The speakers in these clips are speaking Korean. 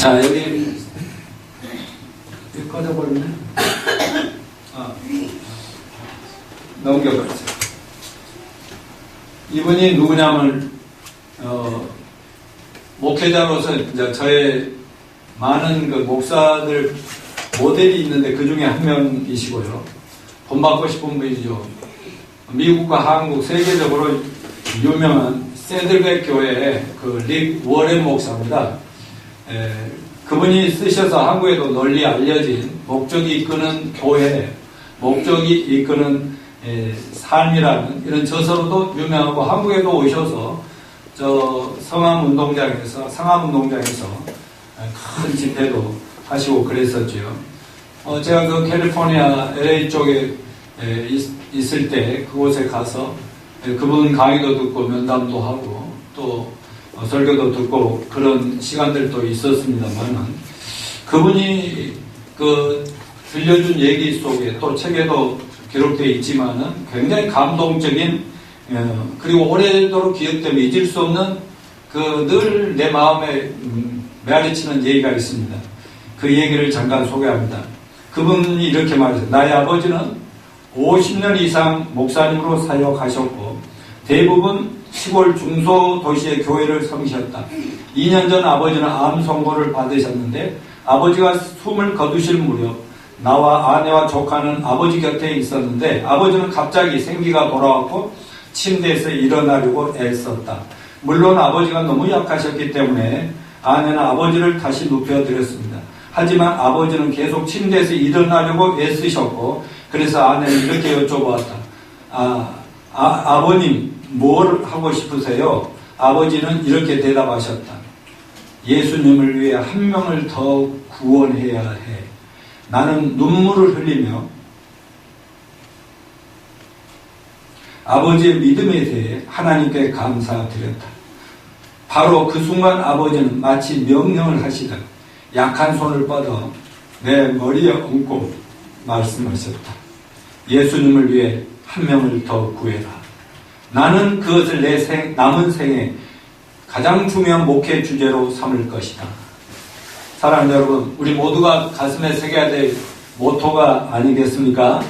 자, 여기 꺼져버렸네. 넘겨버렸어요. 이분이 누구냐면 목회자로서 이제 저의 많은 그 목사들 모델이 있는데 그 중에 한 명이시고요. 본받고 싶은 분이죠. 미국과 한국 세계적으로 유명한 샌들백 교회의 그 릭 워렌 목사입니다. 그분이 쓰셔서 한국에도 널리 알려진 목적이 이끄는 교회, 목적이 이끄는 삶이라는 이런 저서로도 유명하고 한국에도 오셔서 저 상암운동장에서 큰 집회도 하시고 그랬었죠. 제가 그 캘리포니아 LA 쪽에 있을 때 그곳에 가서 그분 강의도 듣고 면담도 하고 또 설교도 듣고 그런 시간들도 있었습니다만 그분이 그 들려준 얘기 속에 또 책에도 기록되어 있지만은 굉장히 감동적인 그리고 오래도록 기억되면 잊을 수 없는 그 늘 내 마음에 메아리치는 얘기가 있습니다. 그 얘기를 잠깐 소개합니다. 그분이 이렇게 말했어요. 나의 아버지는 50년 이상 목사님으로 사역하셨고 대부분 시골 중소도시의 교회를 섬기셨다. 2년 전 아버지는 암 선고를 받으셨는데 아버지가 숨을 거두실 무렵 나와 아내와 조카는 아버지 곁에 있었는데 아버지는 갑자기 생기가 돌아왔고 침대에서 일어나려고 애썼다. 물론 아버지가 너무 약하셨기 때문에 아내는 아버지를 다시 눕혀드렸습니다. 하지만 아버지는 계속 침대에서 일어나려고 애쓰셨고 그래서 아내는 이렇게 여쭤보았다. 아버님 뭘 하고 싶으세요? 아버지는 이렇게 대답하셨다. 예수님을 위해 한 명을 더 구원해야 해. 나는 눈물을 흘리며 아버지의 믿음에 대해 하나님께 감사드렸다. 바로 그 순간 아버지는 마치 명령을 하시듯 약한 손을 뻗어 내 머리에 얹고 말씀하셨다. 예수님을 위해 한 명을 더 구해라. 나는 그것을 내 남은 생에 가장 중요한 목회 주제로 삼을 것이다. 사랑하는 여러분, 우리 모두가 가슴에 새겨야 될 모토가 아니겠습니까?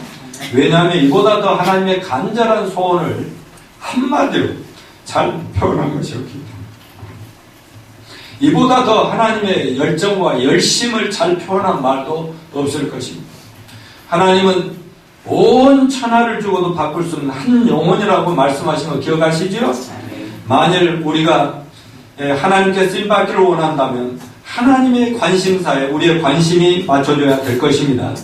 왜냐하면 이보다 더 하나님의 간절한 소원을 한마디로 잘 표현한 것이었기 때문에 이보다 더 하나님의 열정과 열심을 잘 표현한 말도 없을 것입니다. 하나님은 온 천하를 주고도 바꿀 수 없는 한 영혼이라고 말씀하신 거 기억하시죠? 만일 우리가 하나님께 쓰임받기를 원한다면 하나님의 관심사에 우리의 관심이 맞춰져야 될 것입니다.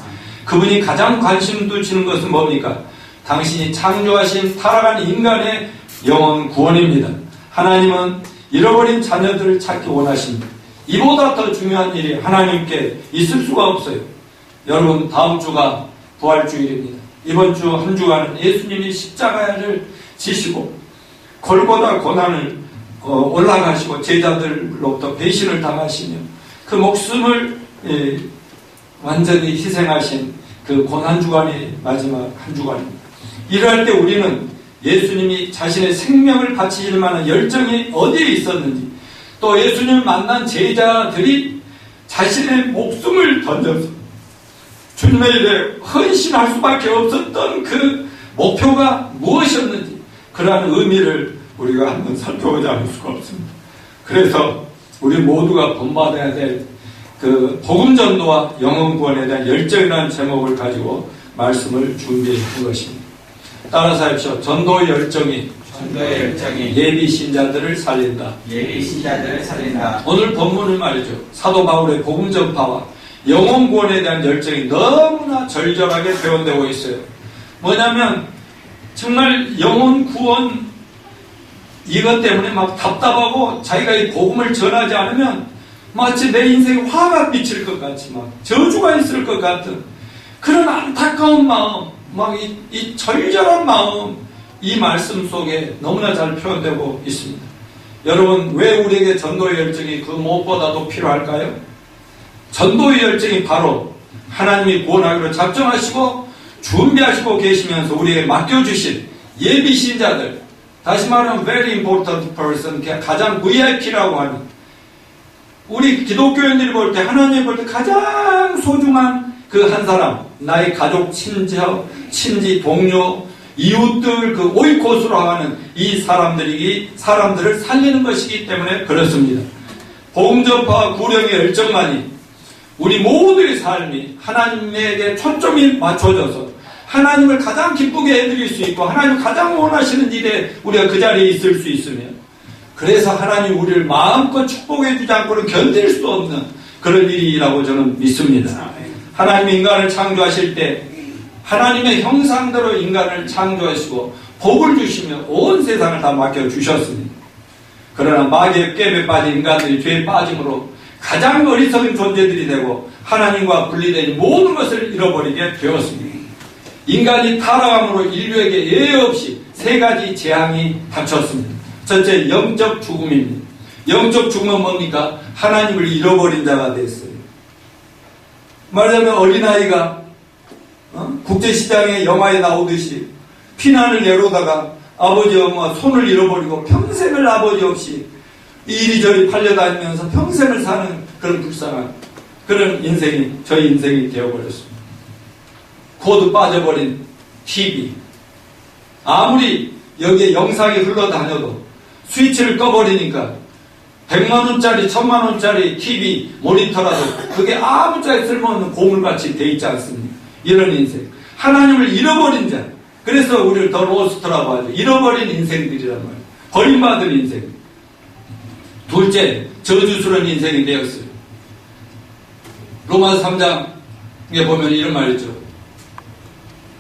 그분이 가장 관심 두시는 것은 뭡니까? 당신이 창조하신 타락한 인간의 영혼 구원입니다. 하나님은 잃어버린 자녀들을 찾기 원하십니다. 이보다 더 중요한 일이 하나님께 있을 수가 없어요. 여러분, 다음 주가 부활주일입니다. 이번 주 한 주간은 예수님이 십자가를 지시고 골고다 고난을 올라가시고 제자들로부터 배신을 당하시며 그 목숨을 완전히 희생하신 그 고난주간이 마지막 한 주간입니다. 이럴 때 우리는 예수님이 자신의 생명을 바치실 만한 열정이 어디에 있었는지 또 예수님을 만난 제자들이 자신의 목숨을 던져서 주님의 일에 헌신할 수밖에 없었던 그 목표가 무엇이었는지 그러한 의미를 우리가 한번 살펴보지 않을 수가 없습니다. 그래서 우리 모두가 본받아야 될 그 복음전도와 영혼구원에 대한 열정이라는 제목을 가지고 말씀을 준비한 것입니다. 따라서 하십시오. 전도의 열정이 예비 신자들을 살린다. 오늘 본문을 말이죠. 사도 바울의 복음 전파와 영혼 구원에 대한 열정이 너무나 절절하게 표현되고 있어요. 뭐냐면 정말 영혼 구원 이것 때문에 막 답답하고 자기가 이 복음을 전하지 않으면 마치 내 인생에 화가 비칠 것 같이 막 저주가 있을 것 같은 그런 안타까운 마음, 막 이 절절한 마음, 이 말씀 속에 너무나 잘 표현되고 있습니다. 여러분, 왜 우리에게 전도의 열정이 그 무엇보다도 필요할까요? 전도의 열정이 바로 하나님이 구원하기로 작정하시고 준비하시고 계시면서 우리에게 맡겨주신 예비 신자들, 다시 말하면 very important person, 가장 VIP라고 하는 우리 기독교인들이 볼 때, 하나님이 볼 때 가장 소중한 그 한 사람, 나의 가족, 친지, 동료, 이웃들, 그 오이코스로 하는 이 사람들을 살리는 것이기 때문에 그렇습니다. 복음 전파와 구령의 열정만이 우리 모두의 삶이 하나님에게 초점이 맞춰져서 하나님을 가장 기쁘게 해드릴 수 있고 하나님 가장 원하시는 일에 우리가 그 자리에 있을 수 있으면, 그래서 하나님 우리를 마음껏 축복해 주지 않고는 견딜 수 없는 그런 일이라고 저는 믿습니다. 하나님이 인간을 창조하실 때 하나님의 형상대로 인간을 창조하시고 복을 주시며 온 세상을 다 맡겨주셨습니다. 그러나 마귀의 꾀에 빠진 인간들이 죄에 빠짐으로 가장 어리석은 존재들이 되고 하나님과 분리되니 모든 것을 잃어버리게 되었습니다. 인간이 타락함으로 인류에게 예외 없이 세 가지 재앙이 닥쳤습니다. 첫째, 영적 죽음입니다. 영적 죽음은 뭡니까? 하나님을 잃어버린 자가 됐어요. 말하자면 어린아이가 국제시장에 영화에 나오듯이 피난을 내려다가 아버지 엄마 손을 잃어버리고 평생을 아버지 없이 이리저리 팔려다니면서 평생을 사는 그런 불쌍한 그런 인생이 저희 인생이 되어버렸습니다. 코드 빠져버린 TV, 아무리 여기에 영상이 흘러다녀도 스위치를 꺼버리니까 100만원짜리 1000만원짜리 TV 모니터라도 그게 아무짝에 쓸모없는 고물같이 돼 있지 않습니까? 이런 인생, 하나님을 잃어버린 자, 그래서 우리를 더 로스트라고 하죠. 잃어버린 인생들이란 말이에요. 버림받은 인생. 둘째, 저주스러운 인생이 되었어요. 로마서 3장에 보면 이런 말이죠.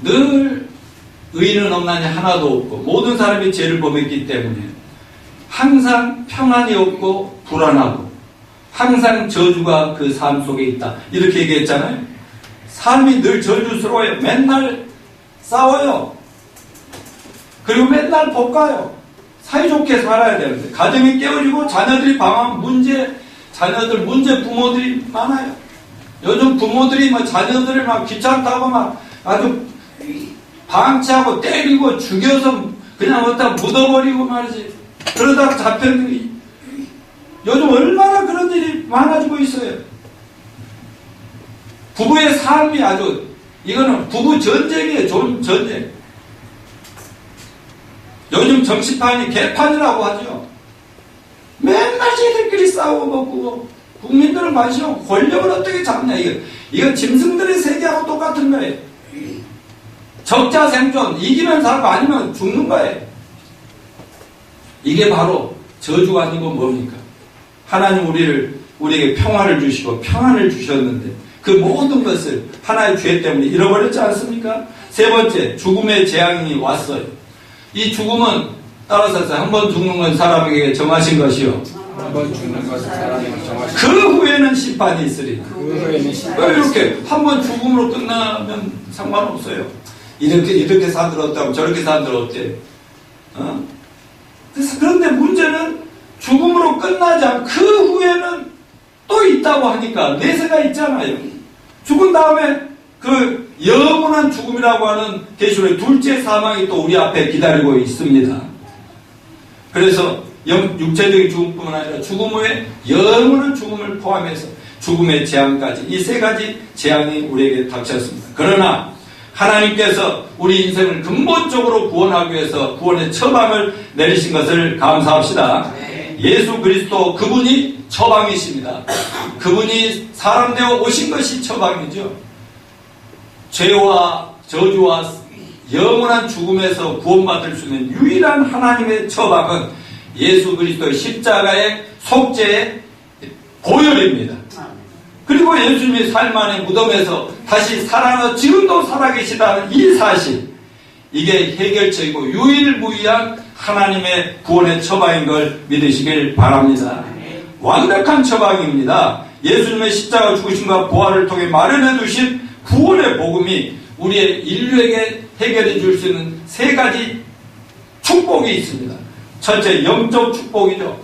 늘 의인은 없나니 하나도 없고 모든 사람이 죄를 범했기 때문에 항상 평안이 없고 불안하고 항상 저주가 그 삶 속에 있다. 이렇게 얘기했잖아요. 삶이 늘 저주스러워요. 맨날 싸워요. 그리고 맨날 볶아요. 사이좋게 살아야 되는데 가정이 깨어지고 자녀들이 방황 자녀들 문제 부모들이 많아요. 요즘 부모들이 자녀들을 막 귀찮다고 막 아주 방치하고 때리고 죽여서 그냥 어디다 묻어버리고 말이지. 그러다가 잡혔는데 요즘 얼마나 그런 일이 많아지고 있어요. 부부의 삶이 아주, 이거는 부부 전쟁이에요. 전쟁. 요즘 정치판이 개판이라고 하죠. 맨날 쟤들끼리 싸우고 먹고 국민들은 관심 없고 권력을 어떻게 잡냐. 이건 짐승들의 세계하고 똑같은 거예요. 적자 생존, 이기면 살고 아니면 죽는 거예요. 이게 바로 저주가 아니고 뭡니까? 하나님 우리에게 평화를 주시고 평안을 주셨는데 그 모든 것을 하나의 죄 때문에 잃어버렸지 않습니까? 세 번째, 죽음의 재앙이 왔어요. 이 죽음은 따라서 한 번 죽는 건 사람에게 정하신 것이요. 한 번 죽는 것은 사람에게 정하신 그 후에는 심판이 있으리. 그 후에는 심판이 왜 이렇게 한 번 죽음으로 끝나면 상관없어요. 이렇게 산들 어때하고 저렇게 산들 어때? 그런데 문제는 죽음으로 끝나지 않고 그 후에는 또 있다고 하니까 내세가 있잖아요. 죽은 다음에 그 영원한 죽음이라고 하는 계시록의 둘째 사망이 또 우리 앞에 기다리고 있습니다. 그래서 육체적인 죽음뿐만 아니라 죽음 후에 영원한 죽음을 포함해서 죽음의 재앙까지 이 세 가지 재앙이 우리에게 닥쳤습니다. 그러나 하나님께서 우리 인생을 근본적으로 구원하기 위해서 구원의 처방을 내리신 것을 감사합시다. 예수 그리스도 그분이 처방이십니다. 그분이 사람 되어 오신 것이 처방이죠. 죄와 저주와 영원한 죽음에서 구원받을 수 있는 유일한 하나님의 처방은 예수 그리스도의 십자가의 속죄의 보혈입니다. 그리고 예수님이 삶 안에 무덤에서 다시 살아나 지금도 살아계시다는 이 사실, 이게 해결책이고 유일무이한 하나님의 구원의 처방인 걸 믿으시길 바랍니다. 완벽한 처방입니다. 예수님의 십자가 죽으심과 부활을 통해 마련해 두신 구원의 복음이 우리의 인류에게 해결해 줄 수 있는 세 가지 축복이 있습니다. 첫째, 영적 축복이죠.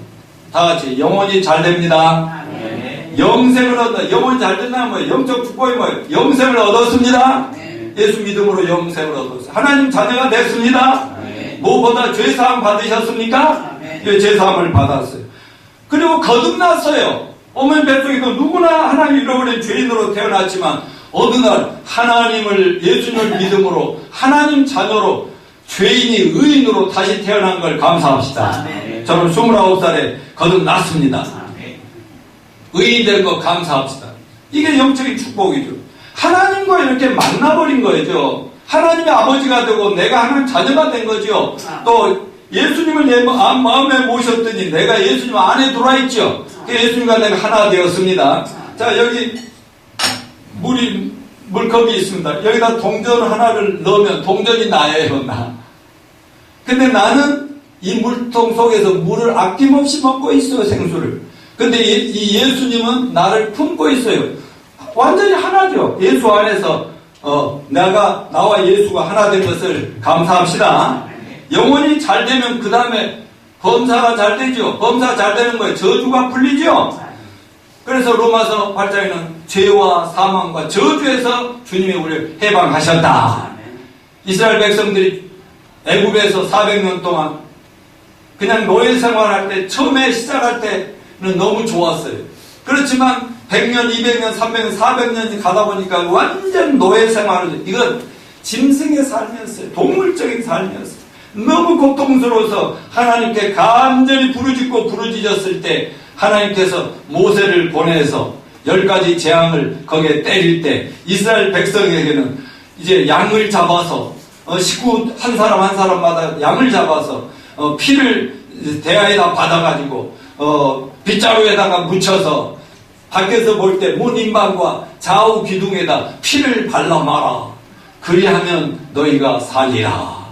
다 같이 영혼이 잘 됩니다. 영생을 얻는다. 영혼이 잘 된다는 뭐예요? 영적 축복이 뭐예요? 영생을 얻었습니다. 예수 믿음으로 영생을 얻었어요. 하나님 자녀가 됐습니다. 무엇보다 죄사함 받으셨습니까? 죄사함을 받았어요. 그리고 거듭났어요. 어머니 뱃속에도 누구나 하나님 잃어버린 죄인으로 태어났지만 어느 날 하나님을 예수님을 믿음으로 하나님 자녀로 죄인이 의인으로 다시 태어난 걸 감사합시다. 아멘. 저는 29살에 거듭났습니다. 의인 된 거 감사합시다. 이게 영적인 축복이죠. 하나님과 이렇게 만나버린 거죠. 하나님의 아버지가 되고 내가 하나님 자녀가 된 거죠. 또 예수님을 내 마음에 모셨더니 내가 예수님 안에 들어와 있죠. 예수님과 내가 하나 되었습니다. 자, 여기 물컵이 있습니다. 여기다 동전 하나를 넣으면 동전이 나예요, 나. 근데 나는 이 물통 속에서 물을 아낌없이 먹고 있어요, 생수를. 근데 이 예수님은 나를 품고 있어요. 완전히 하나죠. 예수 안에서 나와 예수가 하나 된 것을 감사합시다. 영혼이 잘 되면 그 다음에 범사가 잘 되죠. 범사가 잘 되는 거예요. 저주가 풀리죠. 그래서 로마서 8장에는 죄와 사망과 저주에서 주님이 우리를 해방하셨다. 이스라엘 백성들이 애굽에서 400년 동안 그냥 노예 생활할 때 처음에 시작할 때는 너무 좋았어요. 그렇지만 100년, 200년, 300년, 400년이 가다 보니까 완전 노예 생활을, 이건 짐승의 삶이었어요. 동물적인 삶이었어요. 너무 고통스러워서 하나님께 간절히 부르짖었을 때 하나님께서 모세를 보내서 10가지 재앙을 거기에 때릴 때 이스라엘 백성에게는 이제 양을 잡아서 식구 한 사람 한 사람마다 양을 잡아서 피를 대야에다 받아가지고 빗자루에다가 묻혀서 밖에서 볼 때 문 인방과 좌우 기둥에다 피를 발라 마라. 그리하면 너희가 살리라.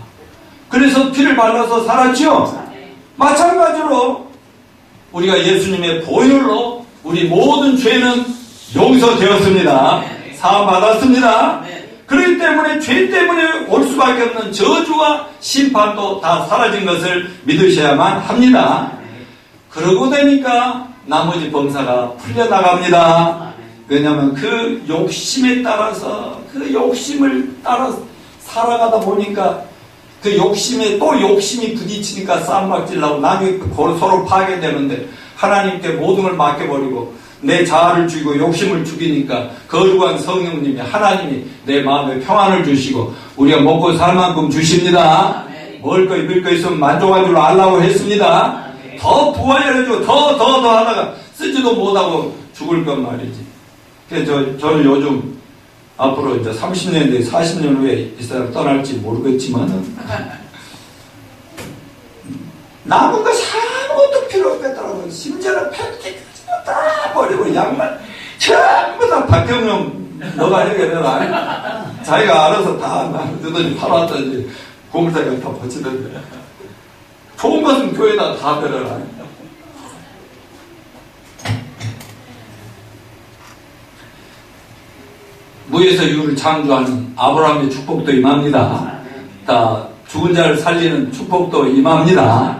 그래서 피를 발라서 살았죠. 마찬가지로 우리가 예수님의 보혈로 우리 모든 죄는 용서되었습니다. 사함받았습니다. 그렇기 때문에 죄 때문에 올 수밖에 없는 저주와 심판도 다 사라진 것을 믿으셔야만 합니다. 그러고 되니까 나머지 범사가 풀려나갑니다. 왜냐하면 그 욕심에 따라서 그 욕심을 따라 살아가다 보니까 그 욕심에 또 욕심이 부딪히니까 쌈박질나고 남이 서로 파괴되는데 하나님께 모든 걸 맡겨버리고 내 자아를 죽이고 욕심을 죽이니까 거룩한 성령님이 하나님이 내 마음에 평안을 주시고 우리가 먹고 살 만큼 주십니다. 먹을 거 입을 거 있으면 만족한 줄 알라고 했습니다. 더 부활해가지고 더 하다가 쓰지도 못하고 죽을 것 말이지. 그래서 저는 요즘 앞으로 이제 30년 뒤에 40년 후에 이 사람 떠날지 모르겠지만은 남은 것이 아무것도 필요 없겠더라고요. 심지어는 팬티까지 다 버리고 양말 전부 다 박경영 너가 해결해라. 자기가 알아서 다 누더니 팔았더니 고물상에 다 버치던데. 좋은 것은 교회에다 다 버려라. 무에서 유를 창조하는 아브라함의 축복도 임합니다. 다 죽은 자를 살리는 축복도 임합니다.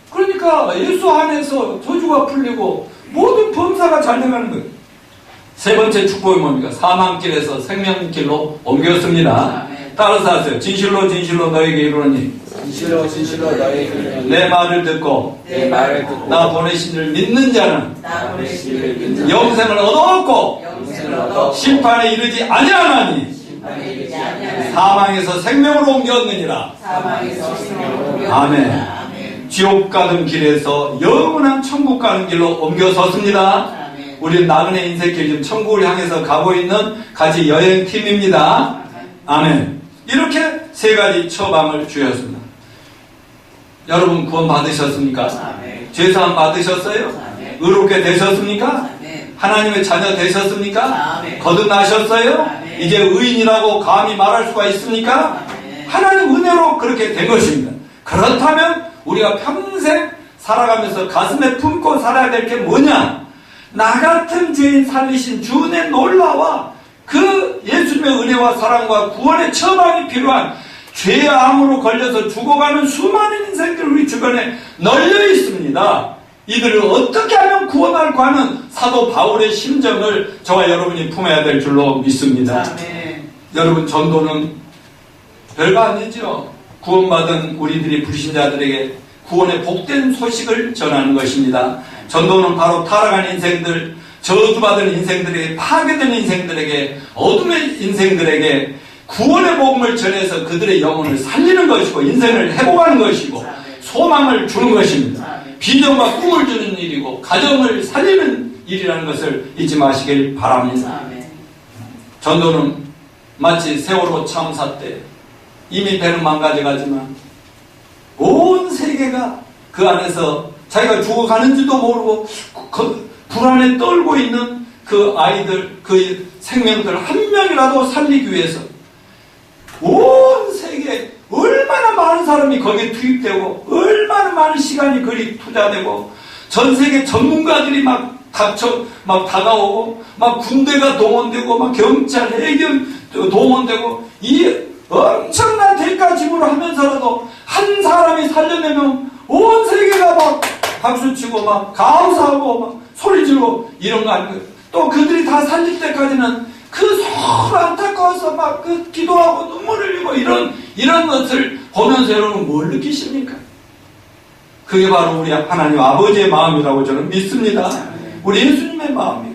그러니까 예수 안에서 저주가 풀리고 모든 범사가 잘 돼가는 거예요. 세 번째 축복이 뭡니까? 사망길에서 생명길로 옮겼습니다. 따라서 하세요. 진실로 너에게 이르노니 진실로 너에게 이르노니 내 말을 듣고 나 보내신 줄 믿는 자는 영생을 얻었고 심판에 이르지 아니하나니 사망에서 생명으로 옮겼느니라. 아멘. 지옥 가는 길에서 영원한 천국 가는 길로 옮겨섰습니다. 우리는 나그네 인생길 지금 천국을 향해서 가고 있는 같이 여행팀입니다. 아멘. 이렇게 세 가지 처방을 주셨습니다. 여러분 구원 받으셨습니까? 죄사함 받으셨어요? 의롭게 되셨습니까? 하나님의 자녀 되셨습니까? 거듭나셨어요? 이제 의인이라고 감히 말할 수가 있습니까? 하나님 은혜로 그렇게 된 것입니다. 그렇다면 우리가 평생 살아가면서 가슴에 품고 살아야 될 게 뭐냐? 나 같은 죄인 살리신 주의 놀라와 그 예수님의 은혜와 사랑과 구원의 처방이 필요한 죄암으로 걸려서 죽어가는 수많은 인생들 우리 주변에 널려 있습니다. 이들을 어떻게 하면 구원할까 하는 사도 바울의 심정을 저와 여러분이 품어야 될 줄로 믿습니다. 여러분 전도는 별거 아니죠. 구원받은 우리들이 불신자들에게 구원의 복된 소식을 전하는 것입니다. 전도는 바로 타락한 인생들, 저주받은 인생들에게, 파괴된 인생들에게, 어둠의 인생들에게 구원의 복음을 전해서 그들의 영혼을 살리는 것이고 인생을 회복하는 것이고 소망을 주는 것입니다. 비전과 꿈을 주는 일이고 가정을 살리는 일이라는 것을 잊지 마시길 바랍니다. 전도는 마치 세월호 참사 때 이미 배는 망가져가지만 온 세계가 그 안에서 자기가 죽어가는지도 모르고 불안에 떨고 있는 그 아이들, 그 생명들 한 명이라도 살리기 위해서 온 세계에 얼마나 많은 사람이 거기에 투입되고 얼마나 많은 시간이 거기 투자되고 전 세계 전문가들이 막 다가오고 막 군대가 동원되고 막 경찰, 해경 동원되고 이 엄청난 대가 지불을 하면서라도 한 사람이 살려내면 온 세계가 막 박수치고 막 감사하고 막 소리 지르고 이런 거 아니에요. 또 그들이 다 살릴 때까지는 그 서로 안타까워서 막 그 기도하고 눈물 흘리고 이런 것을 보면서 여러분 뭘 느끼십니까? 그게 바로 우리 하나님 아버지의 마음이라고 저는 믿습니다. 우리 예수님의 마음이에요.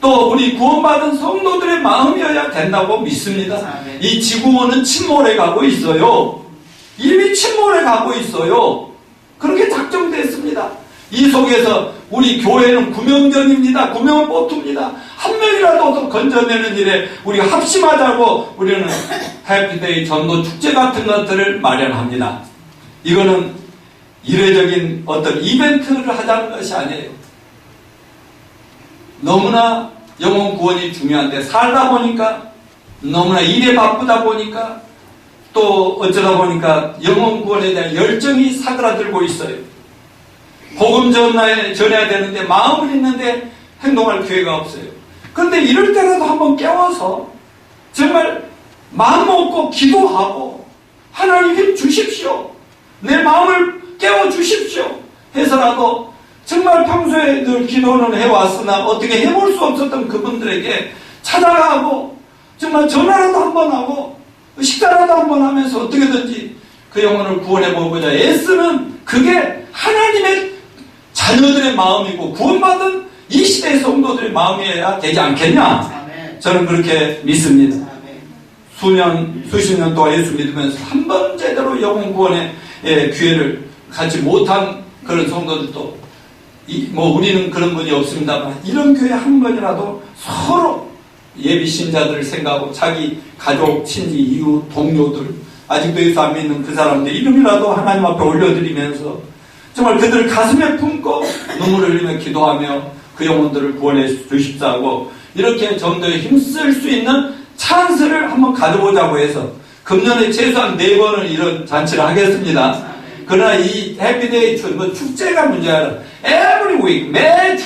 또 우리 구원받은 성도들의 마음이어야 된다고 믿습니다. 이 지구원은 침몰해 가고 있어요. 이미 침몰해 가고 있어요. 그렇게 작정됐습니다. 이 속에서 우리 교회는 구명전입니다. 구명은 보트입니다. 한 명이라도 더 건져내는 일에 우리가 합심하자고 우리는 해피데이 전도 축제 같은 것들을 마련합니다. 이거는 이례적인 어떤 이벤트를 하자는 것이 아니에요. 너무나 영혼 구원이 중요한데 살다 보니까 너무나 일에 바쁘다 보니까 또 어쩌다 보니까 영혼 구원에 대한 열정이 사그라들고 있어요. 복음 전해야 되는데 마음을 있는데 행동할 기회가 없어요. 그런데 이럴 때라도 한번 깨워서 정말 마음 먹고 기도하고 하나님 힘 주십시오. 내 마음을 깨워주십시오. 해서라도 정말 평소에 늘 기도는 해왔으나 어떻게 해볼 수 없었던 그분들에게 찾아가고 정말 전화라도 한번 하고 식사라도 한번 하면서 어떻게든지 그 영혼을 구원해보고자 애쓰는 그게 하나님의 자녀들의 마음이고 구원받은 이 시대의 성도들의 마음이어야 되지 않겠냐? 저는 그렇게 믿습니다. 수십 년 동안 예수 믿으면서 한 번 제대로 영혼 구원의 기회를 갖지 못한 그런 성도들도 우리는 그런 분이 없습니다만 이런 교회 한 번이라도 서로 예비 신자들을 생각하고 자기 가족, 친지, 이웃, 동료들 아직도 예수 안 믿는 그 사람들 이름이라도 하나님 앞에 올려드리면서 정말 그들을 가슴에 품고 눈물을 흘리며 기도하며 그 영혼들을 구원해 주십사고 이렇게 전도에 힘쓸 수 있는 찬스를 한번 가져보자고 해서 금년에 최소한 4번을 이런 잔치를 하겠습니다. 그러나 이 해피데이 축제가 문제가 아니라 every week, 매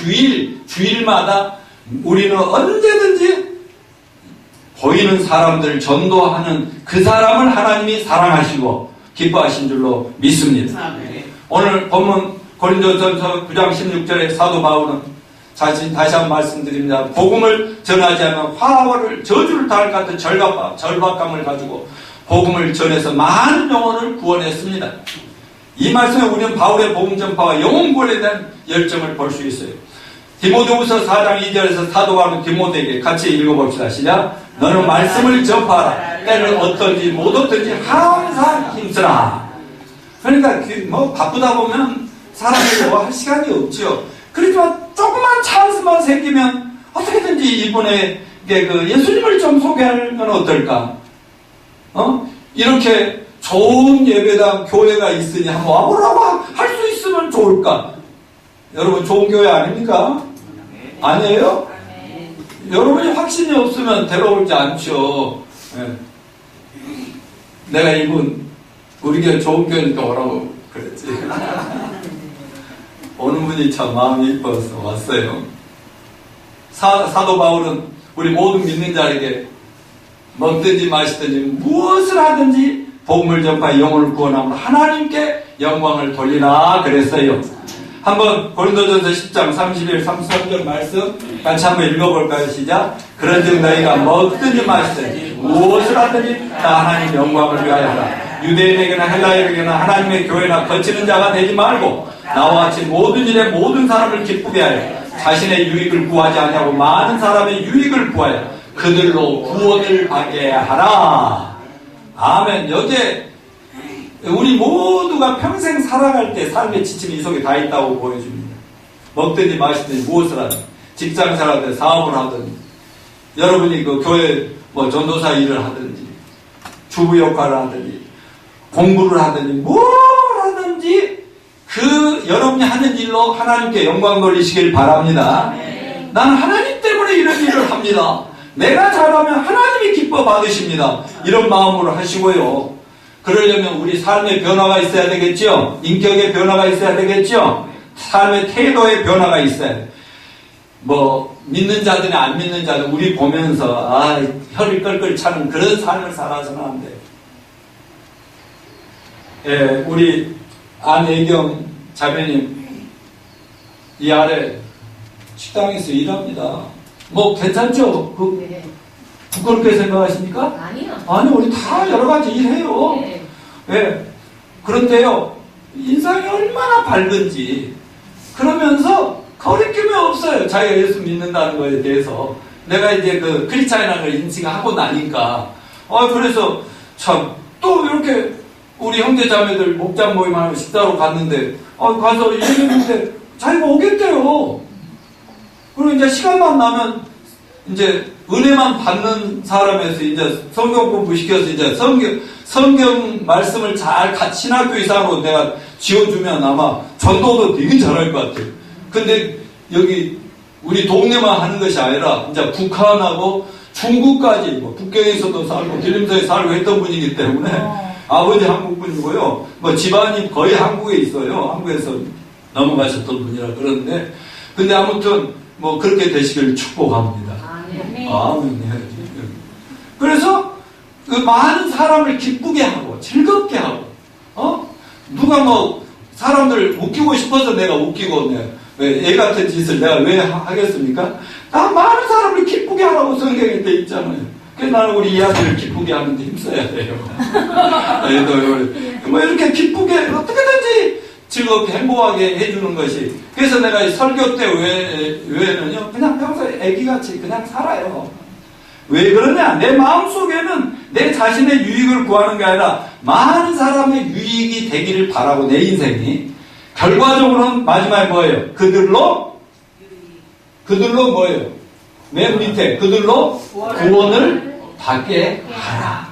주일마다 우리는 언제든지 보이는 사람들을 전도하는 그 사람을 하나님이 사랑하시고 기뻐하신 줄로 믿습니다. 오늘 본문 고린도전서 9장 16절에 사도 바울은 다시 한번 말씀드립니다. 복음을 전하지 않으면 화를 저주를 당할 것 같은 절박감을 가지고 복음을 전해서 많은 영혼을 구원했습니다. 이 말씀에 우리는 바울의 복음 전파와 영혼 구원에 대한 열정을 볼 수 있어요. 디모데후서 4장 2절에서 사도 바울은 디모데에게 같이 읽어봅시다. 시작. 너는 말씀을 전파하라. 때는 어떤지 못 어떤지 항상 힘쓰라. 그러니까 바쁘다 보면 사람이 할 시간이 없죠. 그렇지만 조그만 찬스만 생기면 어떻게든지 이번에 그 예수님을 좀 소개하는 건 어떨까? 이렇게 좋은 예배당 교회가 있으니 한번 와보라고 할 수 있으면 좋을까? 여러분 좋은 교회 아닙니까? 아니에요? 여러분이 확신이 없으면 데려오지 않죠. 내가 우리 교회 좋은 교회니까 오라고 그랬지. 오는 분이 참 마음이 이뻐서 왔어요. 사도 바울은 우리 모든 믿는 자에게 먹든지 마시든지 무엇을 하든지 복음을 전파해 영혼을 구원하므로 하나님께 영광을 돌리라 그랬어요. 한번 고린도전서 10장 31, 33절 말씀 같이 한번 읽어볼까요? 시작. 그런즉 너희가 먹든지 마시든지 무엇을 하든지 다 하나님 영광을 위하여 하라. 유대인에게나 헬라인에게나 하나님의 교회나 거치는 자가 되지 말고 나와 같이 모든 일에 모든 사람을 기쁘게 하여 자신의 유익을 구하지 아니하고 많은 사람의 유익을 구하여 그들로 구원을 받게 하라. 아멘. 여기에 우리 모두가 평생 살아갈 때 삶의 지침이 이 속에 다 있다고 보여줍니다. 먹든지 마시든지 무엇을 하든 직장생활 하든 사업을 하든 여러분이 그 교회 뭐 전도사 일을 하든지 주부 역할을 하든지 공부를 하든지 뭘 하든지 그 여러분이 하는 일로 하나님께 영광 돌리시길 바랍니다. 나는 하나님 때문에 이런 일을 합니다. 내가 잘하면 하나님이 기뻐 받으십니다. 이런 마음으로 하시고요. 그러려면 우리 삶의 변화가 있어야 되겠죠. 인격의 변화가 있어야 되겠죠. 삶의 태도의 변화가 있어야 돼. 뭐 믿는 자들이 안 믿는 자들 우리 보면서 혀를 끌끌 차는 그런 삶을 살아서는 안 돼요. 예, 우리 안혜경 자매님 이 아래 식당에서 일합니다. 뭐 괜찮죠? 부끄럽게 생각하십니까? 아니요. 아니 우리 다 여러 가지 일해요. 네. 예. 그런데요 인상이 얼마나 밝은지 그러면서 거리낌이 없어요. 자기가 예수 믿는다는 거에 대해서 내가 이제 그 크리스찬이라는 걸 인식하고 나니까 그래서 참 또 이렇게 우리 형제 자매들 목장 모임 하는 식사로 갔는데 가서 얘기했는데 자기가 오겠대요. 그리고 이제 시간만 나면 이제 은혜만 받는 사람에서 이제 성경 공부 시켜서 이제 성경 말씀을 잘 신학교 이상으로 내가 지어주면 아마 전도도 되게 잘할 것 같아요. 근데 여기 우리 동네만 하는 것이 아니라 이제 북한하고 중국까지 뭐 북경에서도 살고 길림서에 살고 했던 분이기 때문에 아버지 한국 분이고요. 뭐 집안이 거의 한국에 있어요. 한국에서 넘어가셨던 분이라 그러는데 근데 아무튼 뭐 그렇게 되시길 축복합니다. 아멘. 그래서 그 많은 사람을 기쁘게 하고 즐겁게 하고 누가 뭐 사람들 웃기고 싶어서 내가 웃기고 왜 애 같은 짓을 내가 왜 하겠습니까? 나 많은 사람을 기쁘게 하라고 성경에 돼 있잖아요. 그래서 나는 우리 이 아들을 기쁘게 하는 데 힘써야 돼요. 뭐 이렇게 기쁘게 어떻게든지 즐겁게 행복하게 해주는 것이 그래서 내가 이 설교 때 외에는요 그냥 평소에 애기같이 그냥 살아요. 왜 그러냐? 내 마음속에는 내 자신의 유익을 구하는 게 아니라 많은 사람의 유익이 되기를 바라고 내 인생이 결과적으로는 마지막에 뭐예요? 그들로 뭐예요? 맨 밑에 그들로 구원을 받게 하라.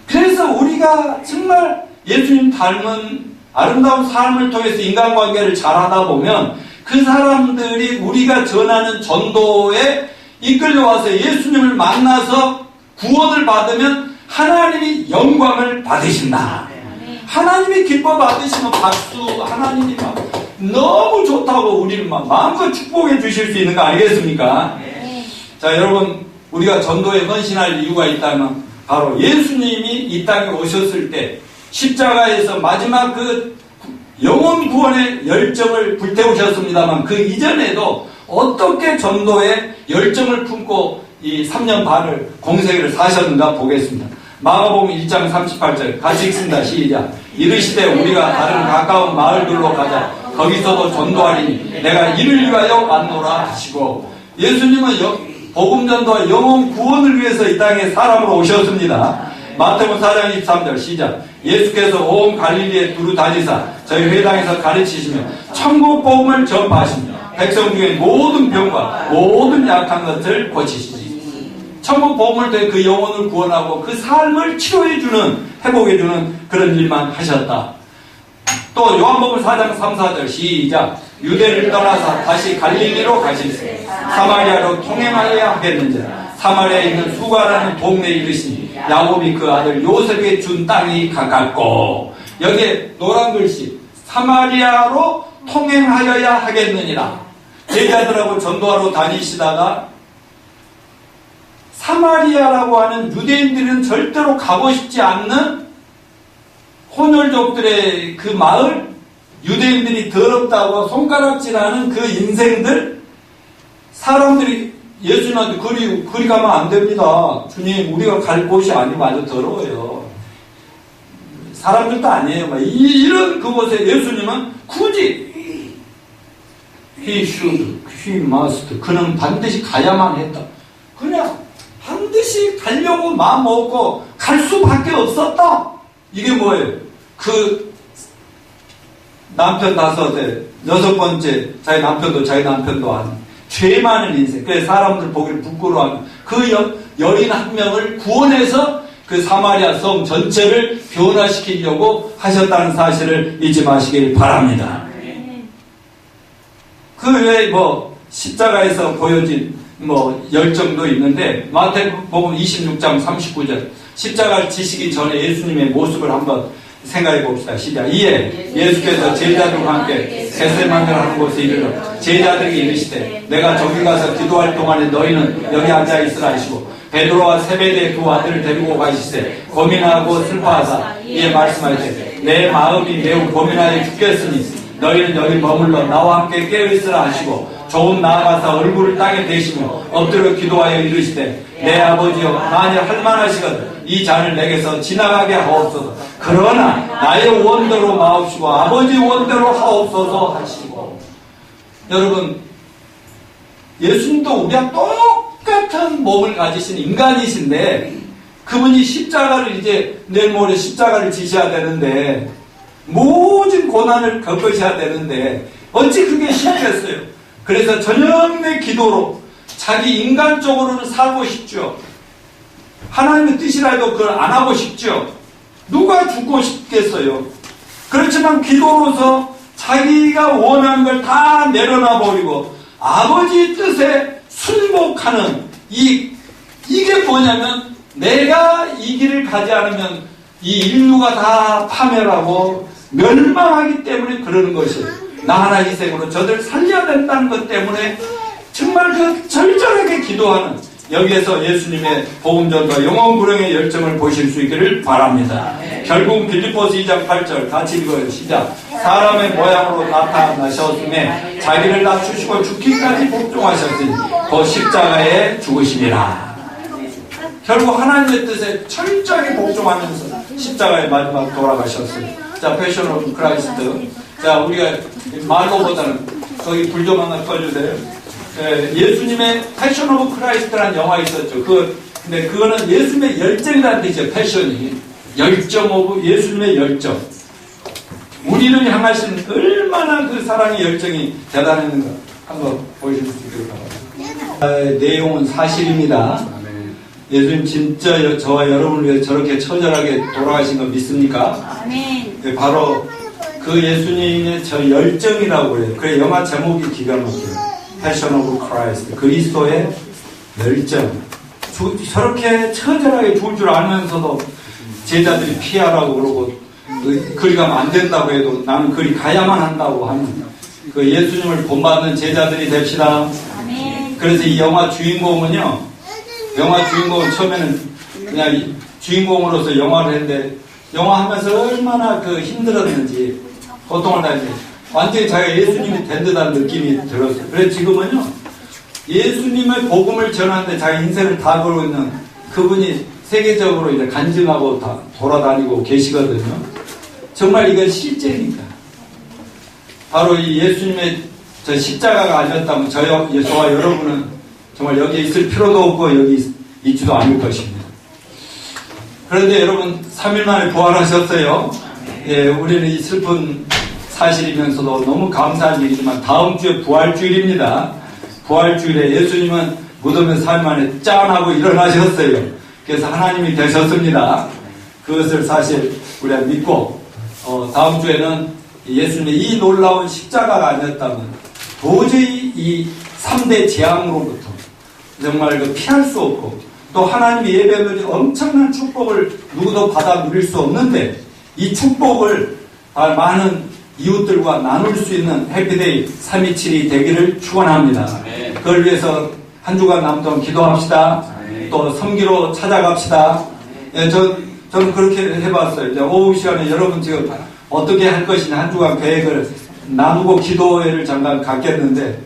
그래서 우리가 정말 예수님 닮은 아름다운 삶을 통해서 인간관계를 잘하다 보면 그 사람들이 우리가 전하는 전도에 이끌려와서 예수님을 만나서 구원을 받으면 하나님이 영광을 받으신다. 하나님이 기뻐 받으시면 박수 하나님이 막 너무 좋다고 우리를 막 마음껏 축복해 주실 수 있는 거 아니겠습니까? 자 여러분 우리가 전도에 헌신할 이유가 있다면 바로 예수님이 이 땅에 오셨을 때 십자가에서 마지막 그 영혼 구원의 열정을 불태우셨습니다만 그 이전에도 어떻게 전도에 열정을 품고 이 3년 반을 공생애를 사셨는가 보겠습니다. 마가복음 1장 38절 같이 읽습니다. 시작. 이르시되 우리가 다른 가까운 마을들로 가자. 거기서도 전도하리니 내가 이를 위하여 왔노라 하시고 예수님은 복음 전도와 영혼 구원을 위해서 이 땅에 사람으로 오셨습니다. 마태복음 4장 23절 시작. 예수께서 온 갈릴리에 두루 다니사 저희 회당에서 가르치시며 천국 복음을 전파하시며 백성 중에 모든 병과 모든 약한 것을 고치시니 천국 복음을 통해 그 영혼을 구원하고 그 삶을 치료해주는 회복해주는 그런 일만 하셨다. 또 요한복음 4장 3, 4절 시작. 유대를 떠나서 다시 갈릴리로 가시니 사마리아로 통행하여야 하겠는지라. 사마리아에 있는 수가라는 동네에 이르시니 야곱이 그 아들 요셉에게 준 땅이 가깝고 여기에 노란 글씨 사마리아로 통행하여야 하겠느니라. 제자들하고 전도하러 다니시다가 사마리아라고 하는 유대인들은 절대로 가고 싶지 않는 혼혈족들의 그 마을, 유대인들이 더럽다고 손가락질하는 그 인생들, 사람들이 예수님한테 그리 가면 안 됩니다. 주님, 우리가 갈 곳이 아니고 아주 더러워요. 사람들도 아니에요. 이런 그곳에 예수님은 굳이 he should, he must, 그는 반드시 가야만 했다. 그냥 반드시 가려고 마음 먹고 갈 수밖에 없었다. 이게 뭐예요? 그 남편 5에 6번째 자기 남편도 아닌 죄 많은 인생. 그래서 사람들 보기를 부끄러워하는 그 여인 한 명을 구원해서 그 사마리아 성 전체를 변화시키려고 하셨다는 사실을 잊지 마시길 바랍니다. 그 외에 십자가에서 보여진 열정도 있는데 마태복음 26장 39절 십자가를 지시기 전에 예수님의 모습을 한번 생각해 봅시다. 시작. 이에 예수께서 제자들과 함께 겟세마네 하는 곳에 이르러 제자들에게 이르시되 내가 저기 가서 기도할 동안에 너희는 여기 앉아 있으라 하시고 베드로와 세베대의 두 아들을 데리고 가시되 고민하고 슬퍼하사 이에 말씀하시되 내 마음이 매우 고민하여 죽겠으니 너희는 여기 머물러 나와 함께 깨어있으라 하시고 조금 나아가서 얼굴을 땅에 대시며 엎드려 기도하여 이르시되 내 아버지여 만일 할만하시거든 이 잔을 내게서 지나가게 하옵소서. 그러나 나의 원대로 마옵시고 아버지 원대로 하옵소서 하시고. 여러분, 예수님도 우리와 똑같은 몸을 가지신 인간이신데 그분이 십자가를 이제 내일 모레 십자가를 지셔야 되는데 모든 고난을 겪으셔야 되는데 어찌 그게 쉽겠어요. 그래서 저녁의 기도로 자기 인간적으로는 살고 싶죠. 하나님의 뜻이라 해도 그걸 안 하고 싶죠. 누가 죽고 싶겠어요. 그렇지만 기도로서 자기가 원하는 걸 다 내려놔 버리고 아버지 뜻에 순복하는 이게 뭐냐면 내가 이 길을 가지 않으면 이 인류가 다 파멸하고 멸망하기 때문에 그러는 것이에요. 나 하나 희생으로 저들 살려야 된다는 것 때문에 정말 그 절절하게 기도하는 여기에서 예수님의 복음전과 영원불영의 열정을 보실 수 있기를 바랍니다. 결국 빌립보서 2장 8절 같이 읽어요. 시작. 사람의 모양으로 나타나셨음에 자기를 낮추시고 죽기까지 복종하셨으니 그 십자가에 죽으심이라. 결국 하나님의 뜻에 철저하게 복종하면서 십자가에 마지막 돌아가셨어요. 자, 패션 오브 크라이스트. 자, 우리가 말로보다는 거기 불 좀 하나 꺼주세요. 예수님의 패션 오브 크라이스트라는 영화 있었죠. 근데 그거는 예수님의 열정이라는 뜻이죠. 패션이. 열정 오브 예수님의 열정. 우리를 향하신 얼마나 그 사랑의 열정이 대단했는가. 한번 보실 수 있기를 바랍니다. 내용은 사실입니다. 예수님 진짜 저와 여러분을 위해 저렇게 처절하게 돌아가신 거 믿습니까? 아멘. 바로 그 예수님의 저 열정이라고 그래요. 그래 영화 제목이 기가 막혀요. 패션 오브 크라이스트. 그리스도의 열정. 저렇게 처절하게 죽을 줄 알면서도 제자들이 피하라고 그러고 그리 가면 안 된다고 해도 나는 그리 가야만 한다고 하는 그 예수님을 본받는 제자들이 됩시다. 아멘. 그래서 이 영화 주인공은요. 영화 주인공은 처음에는 그냥 주인공으로서 영화를 했는데 영화 하면서 얼마나 그 힘들었는지 고통을 당했는지 완전히 자기가 예수님이 된 듯한 느낌이 들었어요. 그래서 지금은요 예수님의 복음을 전하는데 자기 인생을 다 걸고 있는 그분이 세계적으로 이제 간증하고 다 돌아다니고 계시거든요. 정말 이건 실제입니다. 바로 이 예수님의 저 십자가가 아니었다면 저와 여러분은 정말 여기에 있을 필요도 없고 여기 있지도 않을 것입니다. 그런데 여러분 3일 만에 부활하셨어요. 예, 우리는 이 슬픈 사실이면서도 너무 감사한 일이지만 다음 주에 부활주일입니다. 부활주일에 예수님은 무덤에서 3일 만에 짠 하고 일어나셨어요. 그래서 하나님이 되셨습니다. 그것을 사실 우리가 믿고 다음 주에는 예수님의 이 놀라운 십자가가 아니었다면 도저히 이 3대 재앙으로부터 정말 피할 수 없고 또 하나님이 예배하는 엄청난 축복을 누구도 받아 누릴 수 없는데 이 축복을 많은 이웃들과 나눌 수 있는 해피데이 327이 되기를 축원합니다. 그걸 위해서 한 주간 남동 기도합시다. 또 섬기로 찾아갑시다. 예, 저는 그렇게 해봤어요. 이제 오후 시간에 여러분 지금 어떻게 할 것이냐 한 주간 계획을 나누고 기도회를 잠깐 갖겠는데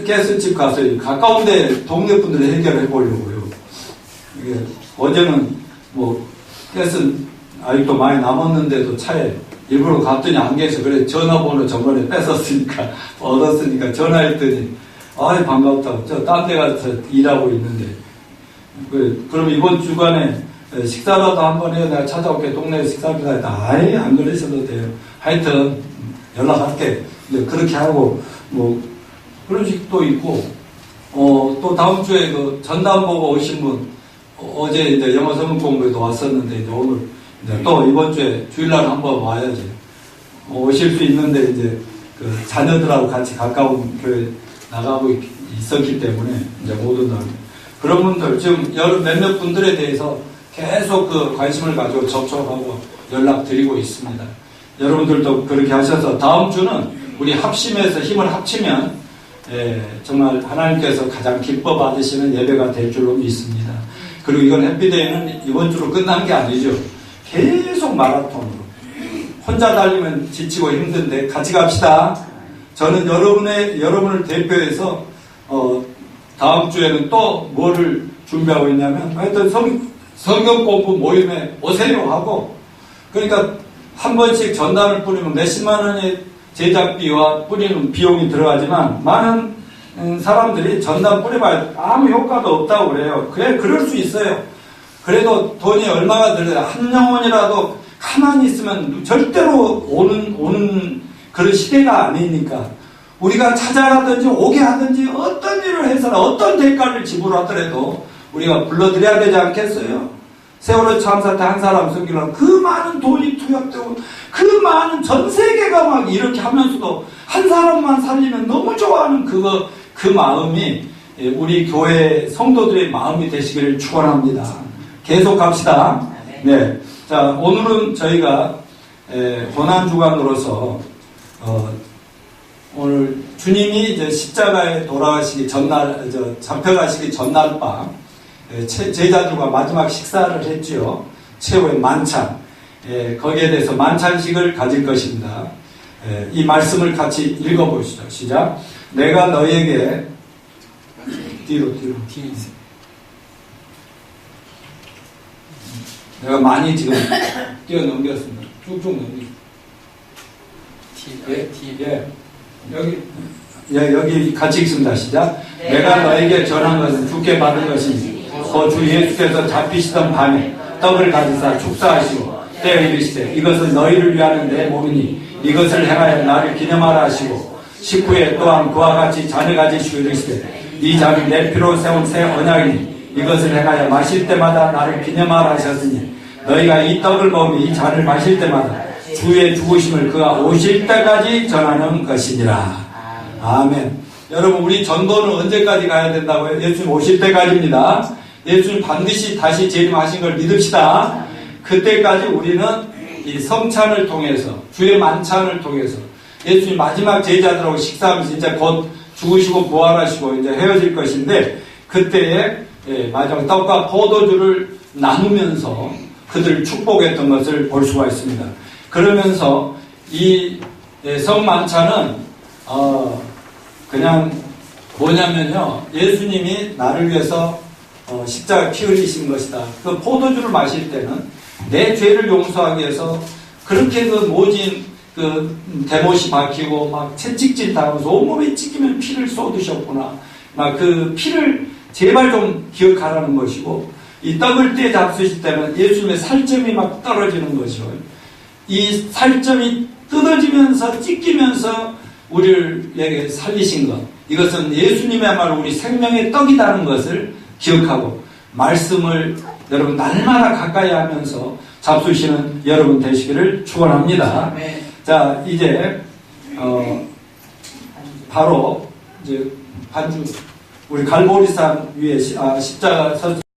가스집 가서 가까운데 동네 분들 해결해 보려고요. 예, 어제는 뭐 가스는 아직도 많이 남았는데도 차에 일부러 갔더니 안 계셔. 그래 전화번호 저번에 뺏었으니까 얻었으니까 전화했더니 아이 반갑다. 저 딴 데 가서 일하고 있는데 그럼 이번 주간에 식사라도 한번 해요. 내가 찾아올게. 동네 식사비다 했다. 아예 안 그러셔도 돼요. 하여튼 연락할게. 그렇게 하고 뭐 그런 식도 있고 또 다음 주에 그 전담 보고 오신 분 어제 이제 영어 성문 공부에도 왔었는데 이제 오늘 이제 또 이번 주에 주일날 한번 와야지. 오실 수 있는데 이제 그 자녀들하고 같이 가까운 교회 나가고 있었기 때문에 이제 못 온다. 그런 분들 지금 몇몇 분들에 대해서 계속 그 관심을 가지고 접촉하고 연락드리고 있습니다. 여러분들도 그렇게 하셔서 다음 주는 우리 합심해서 힘을 합치면 정말 하나님께서 가장 기뻐 받으시는 예배가 될 줄로 믿습니다. 그리고 이건 해피데이는 이번 주로 끝난 게 아니죠. 계속 마라톤으로. 혼자 달리면 지치고 힘든데 같이 갑시다. 저는 여러분을 대표해서 다음 주에는 또 뭐를 준비하고 있냐면 하여튼 성경 공부 모임에 오세요 하고 그러니까 한 번씩 전단을 뿌리면 몇십만 원의 제작비와 뿌리는 비용이 들어가지만 많은 사람들이 전단 뿌려봐야 아무 효과도 없다고 그래요. 그래 그럴 수 있어요. 그래도 돈이 얼마가 들어요. 한 영혼이라도 가만히 있으면 절대로 오는 그런 시대가 아니니까 우리가 찾아가든지 오게 하든지 어떤 일을 해서나 어떤 대가를 지불하더라도 우리가 불러드려야 되지 않겠어요? 세월호 참사 때 한 사람 섬기려고 그 많은 돈이 투입되고 그 많은 전 세계가 막 이렇게 하면서도 한 사람만 살리면 너무 좋아하는 그 마음이 우리 교회 성도들의 마음이 되시기를 축원합니다. 계속 갑시다. 네. 자, 오늘은 저희가 고난주간으로서 오늘 주님이 이제 십자가에 돌아가시기 전날, 잡혀가시기 전날 밤 제자들과 마지막 식사를 했지요. 최후의 만찬. 거기에 대해서 만찬식을 가질 것입니다. 이 말씀을 같이 읽어보시죠. 시작. 내가 너에게 뒤로 내가 많이 지금 뛰어넘겼습니다. 쭉쭉 넘겼습니다. 여기 같이 읽습니다. 시작. 내가 너에게 전한 것은 주께 받은 것이니 주 예수께서 잡히시던 밤에 떡을 가지사 축사하시고 때에 이르시되 이것은 너희를 위하는 내 몸이니 이것을 행하여 나를 기념하라 하시고 식후에 또한 그와 같이 잔을 가지시고 이르시되 이 잔은 내 피로 세운 새 언약이니 이것을 행하여 마실 때마다 나를 기념하라 하셨으니 너희가 이 떡을 먹으며 이 잔을 마실 때마다 주의 죽으심을 그가 오실 때까지 전하는 것이니라. 아멘. 여러분 우리 전도는 언제까지 가야 된다고요? 예수님 오실 때까지입니다. 예수님 반드시 다시 재림하신 걸 믿읍시다. 그때까지 우리는 이 성찬을 통해서 주의 만찬을 통해서 예수님 마지막 제자들하고 식사하면서 이제 곧 죽으시고 부활하시고 이제 헤어질 것인데 그때에 마지막 떡과 포도주를 나누면서 그들을 축복했던 것을 볼 수가 있습니다. 그러면서 이 성만찬은 그냥 뭐냐면요 예수님이 나를 위해서 십자가 피 흘리신 것이다. 그 포도주를 마실 때는 내 죄를 용서하기 위해서 그렇게 그 모진 그 대못이 박히고 막 채찍질 당하면서 온몸에 찢기면 피를 쏟으셨구나. 막 그 피를 제발 좀 기억하라는 것이고 이 떡을 떼 잡수실 때는 예수님의 살점이 막 떨어지는 것이고 이 살점이 뜯어지면서 찢기면서 우리에게 살리신 것 이것은 예수님의야말로 우리 생명의 떡이라는 것을 기억하고 말씀을 여러분 날마다 가까이 하면서 잡수시는 여러분 되시기를 축원합니다. 자 이제 바로 이제 반주 우리 갈보리산 위에 십자가 서